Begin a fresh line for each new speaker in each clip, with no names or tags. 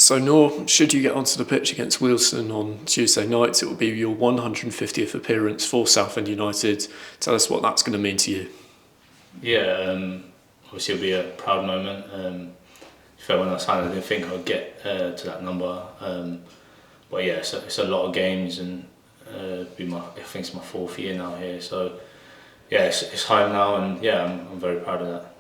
So Noor, should you get onto the pitch against Wilson on Tuesday night, it will be your 150th appearance for Southend United. Tell us what that's going to mean to you.
Yeah, obviously it'll be a proud moment. When I signed, I didn't think I would get to that number. But yeah, it's a lot of games, and I think it's my fourth year now here. So yeah, it's high now, and yeah, I'm very proud of that.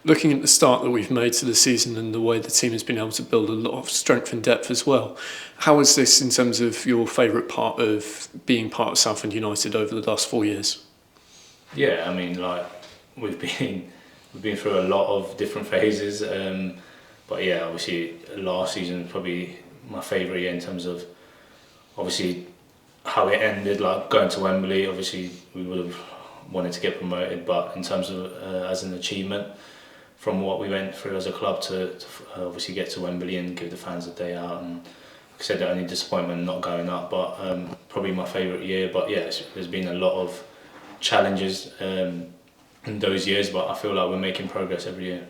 Looking at the start that we've made to the season and the way the team has been able to build a lot of strength and depth as well, how is this in terms of your favourite part of being part of Southend United over the last 4 years?
Yeah, I mean, like we've been through a lot of different phases, but yeah, obviously last season was probably my favourite year in terms of obviously how it ended, like going to Wembley. Obviously we would have wanted to get promoted, but in terms of as an achievement from what we went through as a club to obviously get to Wembley and give the fans a day out, and like I said, the only disappointment not going up, but probably my favourite year. But yeah, there's been a lot of challenges in those years, but I feel like we're making progress every year.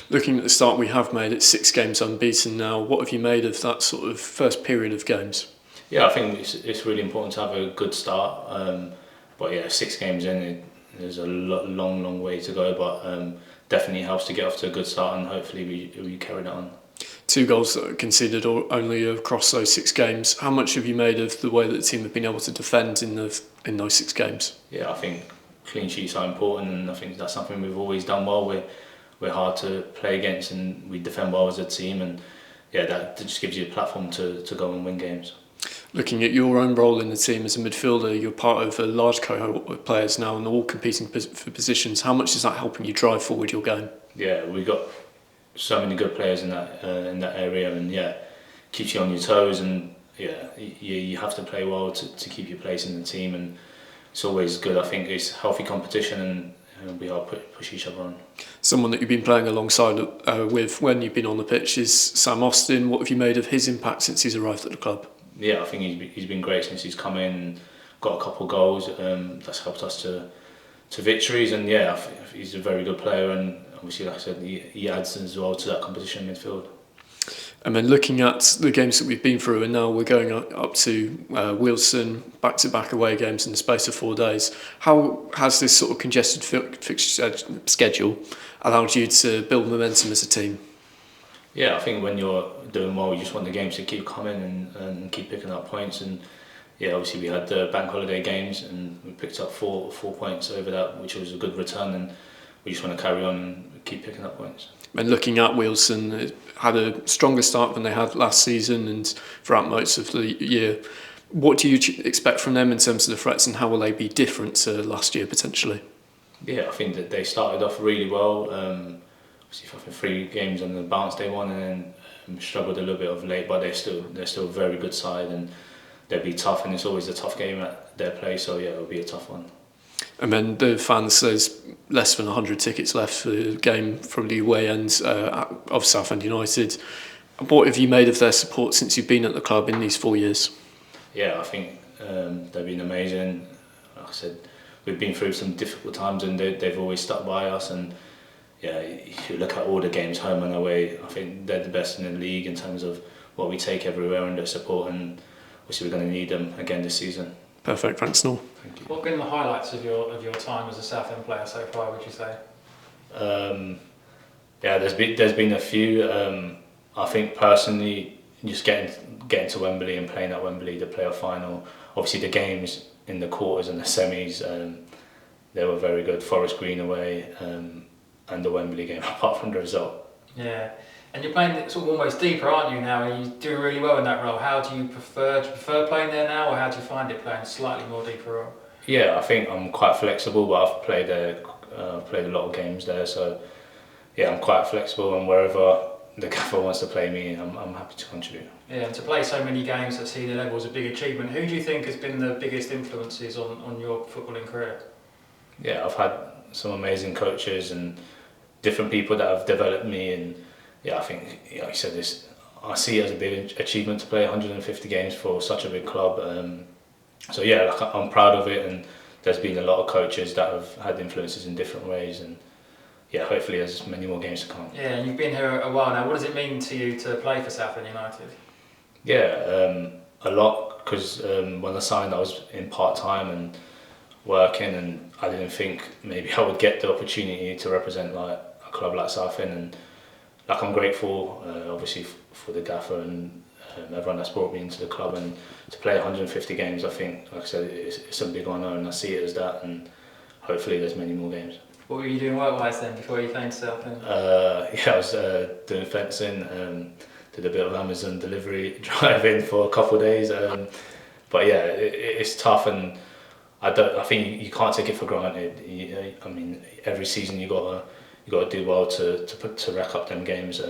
Looking at the start we have made, it's 6 games unbeaten now. What have you made of that sort of first period of games?
Yeah, I think it's really important to have a good start, but yeah, 6 games in, there's a long way to go, but definitely helps to get off to a good start, and hopefully we carry that on.
2 goals that are conceded only across those 6 games. How much have you made of the way that the team have been able to defend in those 6 games?
Yeah, I think clean sheets are important, and I think that's something we've always done well. We're hard to play against, and we defend well as a team, and yeah, that just gives you a platform to go and win games.
Looking at your own role in the team as a midfielder, you're part of a large cohort of players now and all competing for positions. How much is that helping you drive forward your game?
Yeah, we got so many good players in that area, and yeah, keeps you on your toes, and yeah, you have to play well to keep your place in the team, and it's always good. I think it's healthy competition, and we all push each other on.
Someone that you've been playing alongside with when you've been on the pitch is Sam Austin. What have you made of his impact since he's arrived at the club?
Yeah, I think he's been great since he's come in and got a couple of goals. That's helped us to victories, and yeah, I think he's a very good player, and obviously, like I said, he adds as well to that competition in midfield.
And then looking at the games that we've been through, and now we're going up to Wilson, back-to-back away games in the space of 4 days. How has this sort of congested fixture schedule allowed you to build momentum as a team?
Yeah, I think when you're doing well, you just want the games to keep coming and keep picking up points. And yeah, obviously we had the bank holiday games, and we picked up four points over that, which was a good return. And we just want to carry on and keep picking up points.
And looking at Wilson, it had a stronger start than they had last season and throughout most of the year. What do you expect from them in terms of the threats, and how will they be different to last year potentially?
Yeah, I think that they started off really well. Obviously, for 3 games on the bounce they won, and then struggled a little bit of late, but they're still a very good side, and they'll be tough, and it's always a tough game at their place. So yeah, it'll be a tough one.
And then the fans, there's less than 100 tickets left for the game from the away end of Southend United. What have you made of their support since you've been at the club in these 4 years?
Yeah, I think they've been amazing. Like I said, we've been through some difficult times, and they've always stuck by us. And yeah, if you look at all the games, home and away, I think they're the best in the league in terms of what we take everywhere and their support. And obviously, we're going to need them again this season.
Perfect, thanks Noor.
Thank you.
What have been the highlights of your time as a Southend player so far, would you say?
Yeah, there's been a few. I think personally, just getting to Wembley and playing at Wembley, the playoff final. Obviously, the games in the quarters and the semis, they were very good. Forest Green away, and the Wembley game, apart from the result.
Yeah, and you're playing sort of almost deeper, aren't you now? And you're doing really well in that role. How do you prefer? Do you prefer playing there now, or how do you find it playing slightly more deeper role?
Yeah, I think I'm quite flexible, but I've played a lot of games there, so yeah, I'm quite flexible, and wherever the gaffer wants to play me, I'm happy to contribute.
Yeah, and to play so many games at senior level is a big achievement. Who do you think has been the biggest influences on your footballing career?
Yeah, I've had some amazing coaches and different people that have developed me, and yeah, I think, like you said, I see it as a big achievement to play 150 games for such a big club. So yeah, I'm proud of it, and there's been a lot of coaches that have had influences in different ways, and yeah, hopefully there's many more games to come.
Yeah, and you've been here a while now. What does it mean to you to play for Southend United?
Yeah, a lot, because when I signed I was in part-time and working, and I didn't think maybe I would get the opportunity to represent like a club like Southend, and like I'm grateful obviously for the gaffer and everyone that's brought me into the club, and to play 150 games, I think, like I said, it's a big honour, and I see it as that, and hopefully there's many more games.
What were you doing work-wise then before you came to Southend?
Yeah, I was doing fencing, did a bit of Amazon delivery driving for a couple of days, but yeah, it's tough, and I think you can't take it for granted. I mean, every season you gotta do well to rack up them games.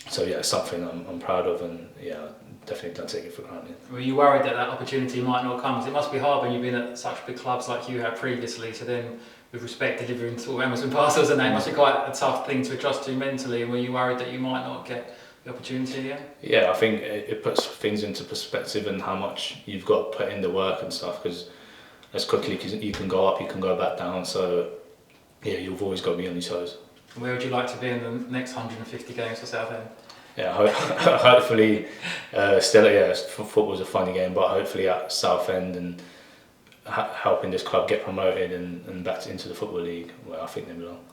So yeah, it's something I'm proud of, and yeah, definitely don't take it for granted.
Were you worried that opportunity might not come? 'Cause it must be hard when you've been at such big clubs like you have previously, to then, with respect, delivering sort of Amazon parcels, and that must be quite a tough thing to adjust to mentally. And were you worried that you might not get the opportunity again?
Yeah, I think it puts things into perspective and how much you've got to put in the work and stuff, because as quickly as you can go up, you can go back down. So yeah, you've always got to be on your toes.
Where would you like to be in the next 150 games for Southend?
Yeah, hopefully, still, yeah, football's a funny game, but hopefully at Southend, and helping this club get promoted and back into the Football League, where I think they belong.